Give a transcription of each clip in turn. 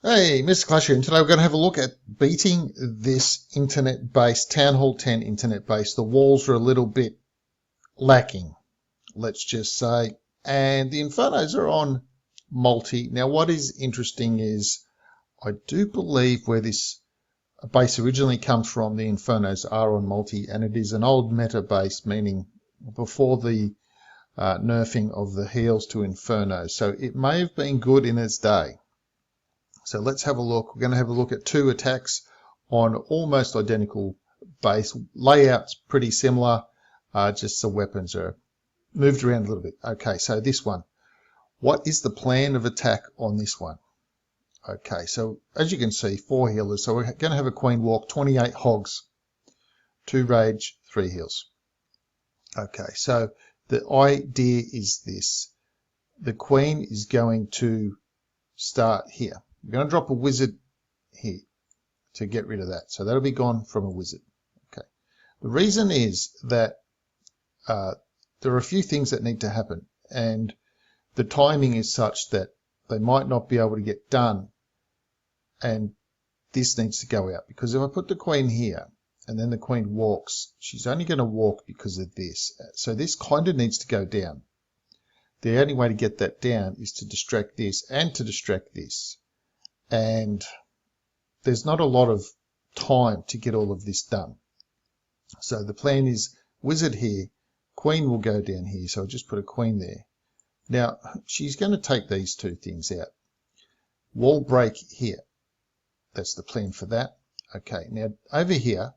Hey, Mr. Clash here, and today we're going to have a look at beating this internet base, Town Hall 10 internet base. The walls are a little bit lacking, let's just say, and the Infernos are on multi. Now, what is interesting is I do believe where this base originally comes from, the Infernos are on multi, and it is an old meta base, meaning before the nerfing of the heals to Inferno. So it may have been good in its day. So let's have a look. We're going to have a look at two attacks on almost identical base. Layout's pretty similar, just the weapons are moved around a little bit. Okay, so this one. What is the plan of attack on this one? Okay, so as you can see, 4 healers. So we're going to have a queen walk, 28 hogs, 2 rage, 3 heals. Okay, so the idea is this. The queen is going to start here. We're going to drop a wizard here to get rid of that. So that'll be gone from a wizard. Okay. The reason is that there are a few things that need to happen, and the timing is such that they might not be able to get done, and this needs to go out. Because if I put the queen here and then the queen walks, she's only going to walk because of this. So this kind of needs to go down. The only way to get that down is to distract this and to distract this. And there's not a lot of time to get all of this done. So the plan is wizard here, queen will go down here. So I'll just put a queen there. Now she's going to take these two things out. Wall break here. That's the plan for that. Okay, now over here,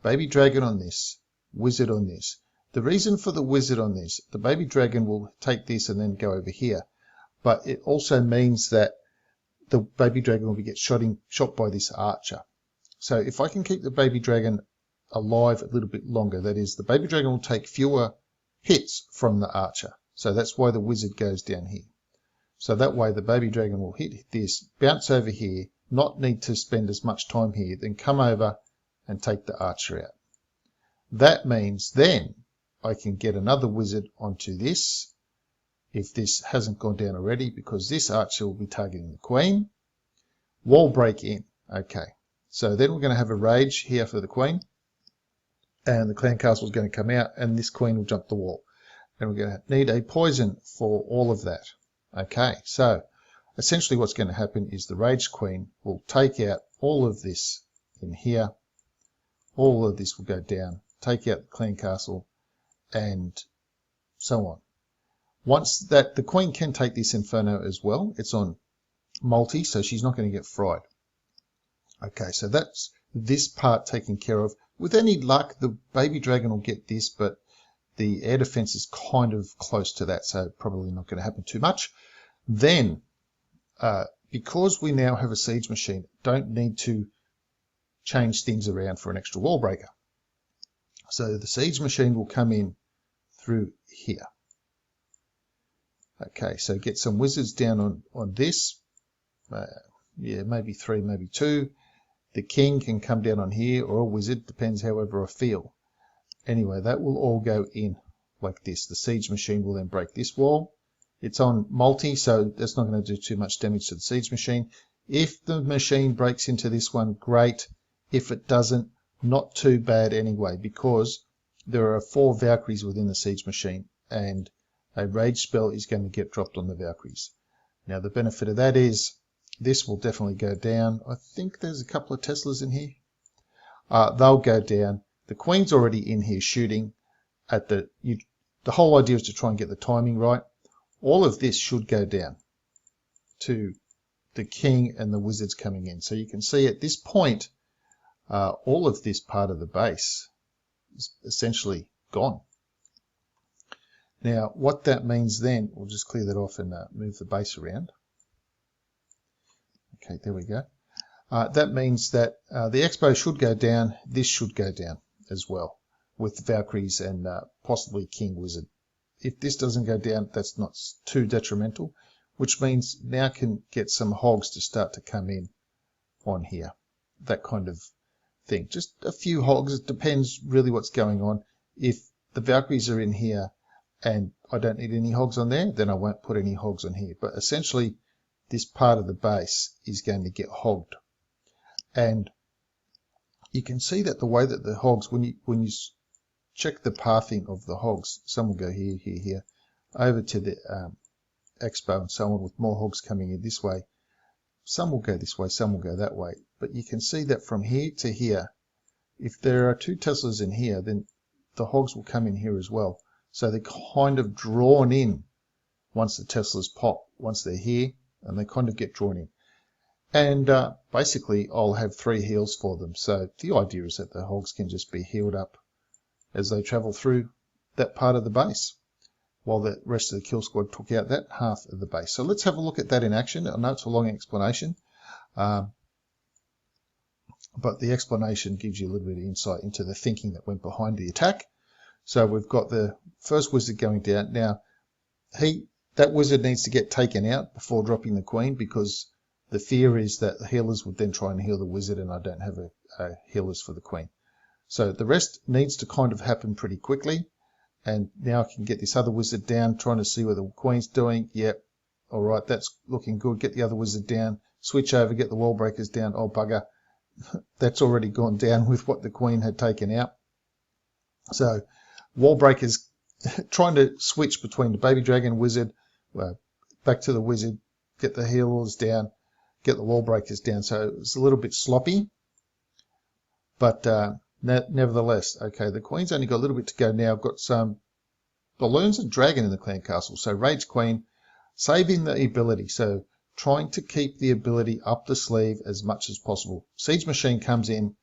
baby dragon on this, wizard on this. The reason for the wizard on this, the baby dragon will take this and then go over here. But it also means that the baby dragon will get shot by this archer. So if I can keep the baby dragon alive a little bit longer, that is, the baby dragon will take fewer hits from the archer. So that's why the wizard goes down here. So that way the baby dragon will hit this, bounce over here, not need to spend as much time here, then come over and take the archer out. That means then I can get another wizard onto this, if this hasn't gone down already, because this archer will be targeting the queen. Wall break in. Okay, so then we're going to have a rage here for the queen, and the clan castle is going to come out, and this queen will jump the wall. And we're going to need a poison for all of that. Okay, so essentially what's going to happen is the rage queen will take out all of this in here. All of this will go down, take out the clan castle, and so on. Once that, the queen can take this Inferno as well. It's on multi, so she's not going to get fried. Okay, so that's this part taken care of. With any luck, the baby dragon will get this, but the air defense is kind of close to that, so probably not going to happen too much. Then, because we now have a siege machine, don't need to change things around for an extra wall breaker. So the siege machine will come in through here. Okay, so get some wizards down on this. Yeah, maybe 3, maybe 2. The king can come down on here, or a wizard, depends however I feel. Anyway, that will all go in like this. The siege machine will then break this wall. It's on multi, so that's not going to do too much damage to the siege machine. If the machine breaks into this one, great. If it doesn't, not too bad anyway, because there are 4 Valkyries within the siege machine, and a rage spell is going to get dropped on the Valkyries. Now the benefit of that is this will definitely go down. I think there's a couple of Teslas in here. They'll go down. The queen's already in here shooting at the whole idea is to try and get the timing right. All of this should go down to the king and the wizards coming in. So you can see at this point, all of this part of the base is essentially gone. Now, what that means then, we'll just clear that off and move the base around. Okay, there we go. That means that the expo should go down. This should go down as well with Valkyries and possibly King Wizard. If this doesn't go down, that's not too detrimental, which means now can get some hogs to start to come in on here. That kind of thing. Just a few hogs. It depends really what's going on. If the Valkyries are in here and I don't need any hogs on there, then I won't put any hogs on here. But essentially, this part of the base is going to get hogged. And you can see that the way that the hogs, when you check the pathing of the hogs, some will go here, here, here, over to the expo and so on, with more hogs coming in this way. Some will go this way, some will go that way. But you can see that from here to here, if there are 2 Teslas in here, then the hogs will come in here as well. So they're kind of drawn in once the Teslas pop, once they're here, and they kind of get drawn in. And basically, I'll have 3 heals for them. So the idea is that the hogs can just be healed up as they travel through that part of the base, while the rest of the kill squad took out that half of the base. So let's have a look at that in action. I know it's a long explanation, but the explanation gives you a little bit of insight into the thinking that went behind the attack. So we've got the first wizard going down. Now, that wizard needs to get taken out before dropping the queen, because the fear is that the healers would then try and heal the wizard, and I don't have a healers for the queen. So the rest needs to kind of happen pretty quickly. And now I can get this other wizard down, trying to see what the queen's doing. Yep, all right, that's looking good. Get the other wizard down, switch over, get the wall breakers down. Oh, bugger. That's already gone down with what the queen had taken out. So wall breakers, trying to switch between the baby dragon wizard, back to the wizard, get the healers down, get the wall breakers down. So it's a little bit sloppy, but nevertheless, okay, the queen's only got a little bit to go now. I've got some balloons and dragon in the clan castle. So Rage Queen, saving the ability. So trying to keep the ability up the sleeve as much as possible. Siege Machine comes in,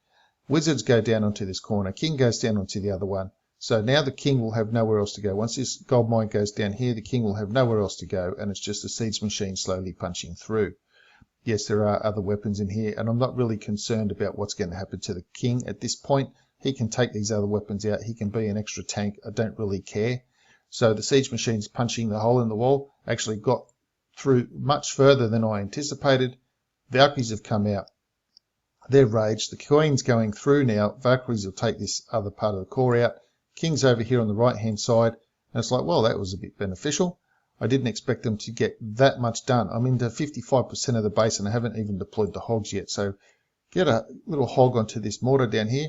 wizards go down onto this corner, king goes down onto the other one. So now the king will have nowhere else to go. Once this gold mine goes down here, the king will have nowhere else to go, and it's just a siege machine slowly punching through. Yes, there are other weapons in here, and I'm not really concerned about what's going to happen to the king at this point. He can take these other weapons out. He can be an extra tank. I don't really care. So the siege machine's punching the hole in the wall. Actually got through much further than I anticipated. Valkyries have come out. They're raged. The queen's going through now. Valkyries will take this other part of the core out. King's over here on the right-hand side. And it's like, well, that was a bit beneficial. I didn't expect them to get that much done. I'm into 55% of the base, and I haven't even deployed the hogs yet. So get a little hog onto this mortar down here.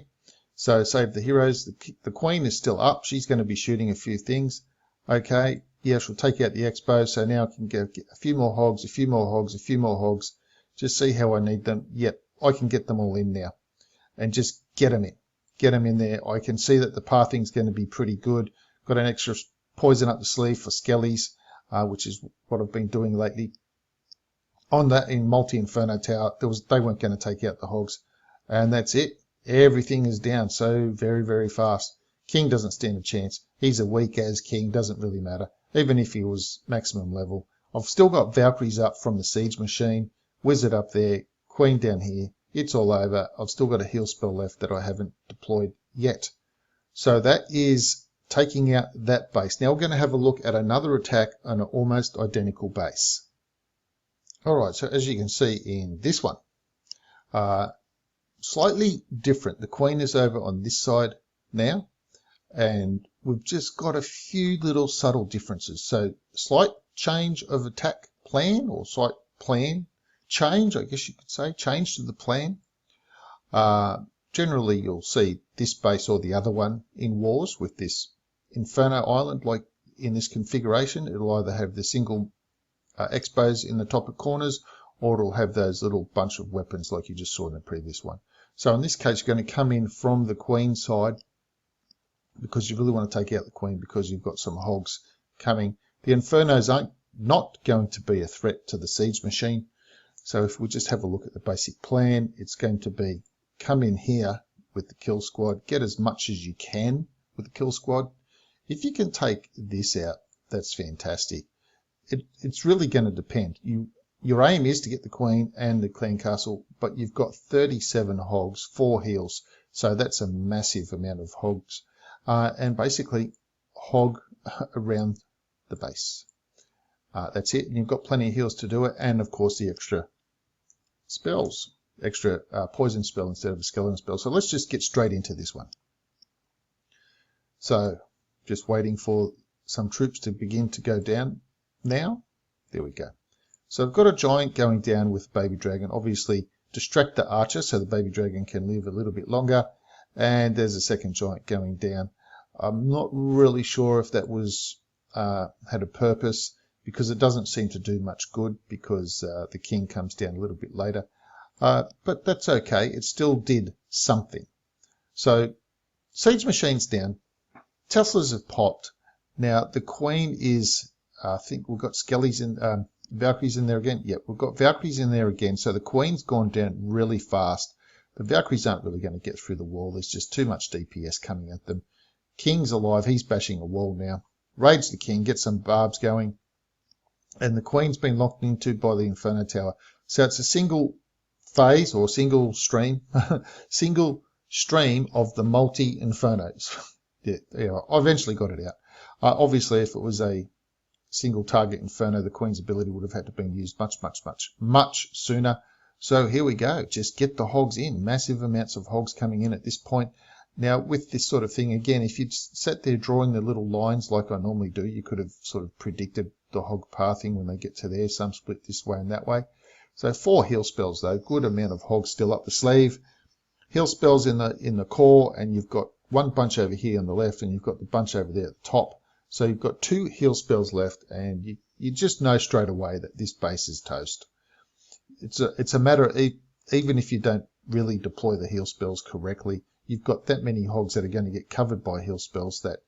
So save the heroes. The queen is still up. She's going to be shooting a few things. Okay, yeah, she'll take out the expo. So now I can get a few more hogs, a few more hogs, a few more hogs. Just see how I need them. Yep, I can get them all in now. And just get them in. Get them in there. I can see that the pathing's going to be pretty good. Got an extra poison up the sleeve for skellies, which is what I've been doing lately. On that, in multi-inferno tower, they weren't going to take out the hogs. And that's it. Everything is down so very, very fast. King doesn't stand a chance. He's a weak as king. Doesn't really matter. Even if he was maximum level. I've still got Valkyries up from the siege machine. Wizard up there. Queen down here. It's all over. I've still got a heal spell left that I haven't deployed yet. So that is taking out that base. Now we're going to have a look at another attack on an almost identical base. Alright, so as you can see in this one, slightly different. The queen is over on this side now, and we've just got a few little subtle differences. So slight change of attack plan, or slight plan change, I guess you could say, change to the plan. Generally, you'll see this base or the other one in wars with this Inferno Island, like in this configuration. It'll either have the single expos in the top of corners, or it'll have those little bunch of weapons like you just saw in the previous one. So in this case, you're going to come in from the queen side, because you really want to take out the queen, because you've got some hogs coming. The Infernos aren't not going to be a threat to the siege machine. So if we just have a look at the basic plan, it's going to be come in here with the kill squad, get as much as you can with the kill squad. If you can take this out, that's fantastic. It's really going to depend. Your aim is to get the queen and the clan castle, but you've got 37 hogs, 4 heals. So that's a massive amount of hogs. And basically hog around the base. That's it. And you've got plenty of heals to do it. And of course the extra spells, extra poison spell instead of a skeleton spell. So let's just get straight into this one. So just waiting for some troops to begin to go down now. There we go. So I've got a giant going down with baby dragon. Obviously distract the archer so the baby dragon can live a little bit longer. And there's a second giant going down. I'm not really sure if that was had a purpose, because it doesn't seem to do much good, because the king comes down a little bit later. But that's okay. It still did something. So siege machines down. Teslas have popped. Now the queen is, I think we've got Skellies in, Valkyries in there again. Yep, we've got Valkyries in there again. So the queen's gone down really fast. The Valkyries aren't really going to get through the wall. There's just too much DPS coming at them. King's alive. He's bashing a wall now. Raids the king, gets some barbs going. And the queen's been locked into by the Inferno Tower. So it's a single phase or single stream, single stream of the multi-infernos. Yeah, I eventually got it out. Obviously, if it was a single target inferno, the queen's ability would have had to been used much sooner. So here we go. Just get the hogs in. Massive amounts of hogs coming in at this point. Now, with this sort of thing, again, if you'd sat there drawing the little lines like I normally do, you could have sort of predicted the hog pathing when they get to there. Some split this way and that way. So 4 heal spells, though. Good amount of hogs still up the sleeve. Heal spells in the core, and you've got one bunch over here on the left, and you've got the bunch over there at the top. So you've got 2 heal spells left, and you just know straight away that this base is toast. It's a matter of, even if you don't really deploy the heal spells correctly, you've got that many hogs that are going to get covered by heal spells that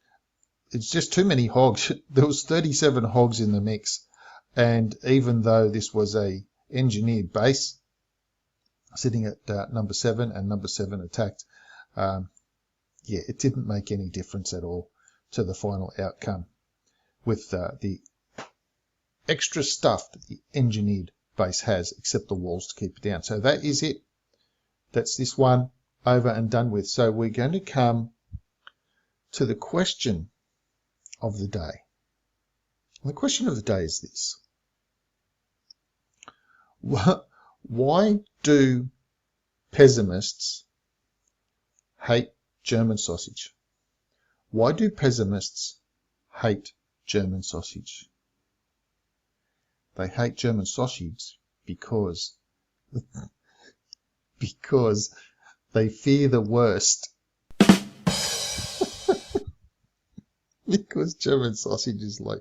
it's just too many hogs. There was 37 hogs in the mix, and even though this was a engineered base sitting at number 7 and number 7 attacked, yeah, it didn't make any difference at all to the final outcome with the extra stuff that the engineered base has, except the walls to keep it down. So that is it. That's this one over and done with. So we're going to come to the question of the day. The question of the day is this. Why do pessimists hate German sausage? Why do pessimists hate German sausage? They hate German sausage because they fear the worst. Because German sausage is like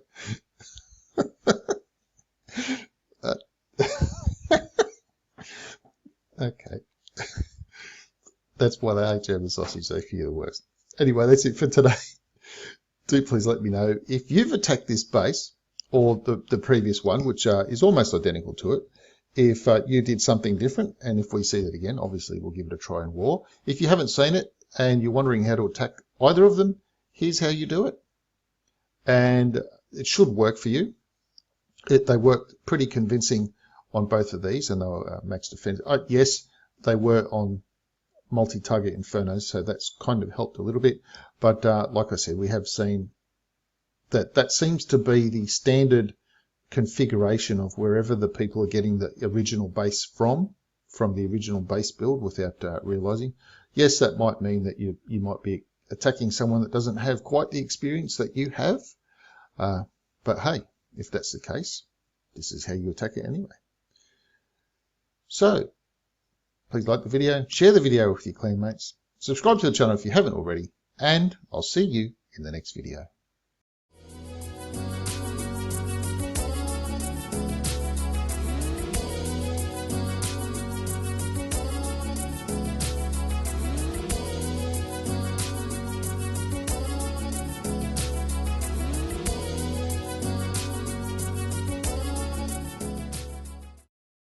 okay. That's why they hate German sausage. They fear the worst. Anyway, that's it for today. Do please let me know if you've attacked this base or the previous one, which is almost identical to it. If you did something different, and if we see that again, obviously we'll give it a try in war. If you haven't seen it and you're wondering how to attack either of them, here's how you do it. And it should work for you. They worked pretty convincing on both of these, and they were max defense. Yes, they were on multi-target infernos, so that's kind of helped a little bit. But like I said, we have seen that seems to be the standard configuration of wherever the people are getting the original base from the original base build without realizing. Yes, that might mean that you might be attacking someone that doesn't have quite the experience that you have. But hey, if that's the case, this is how you attack it anyway. So, please like the video, share the video with your clan mates, subscribe to the channel if you haven't already, and I'll see you in the next video.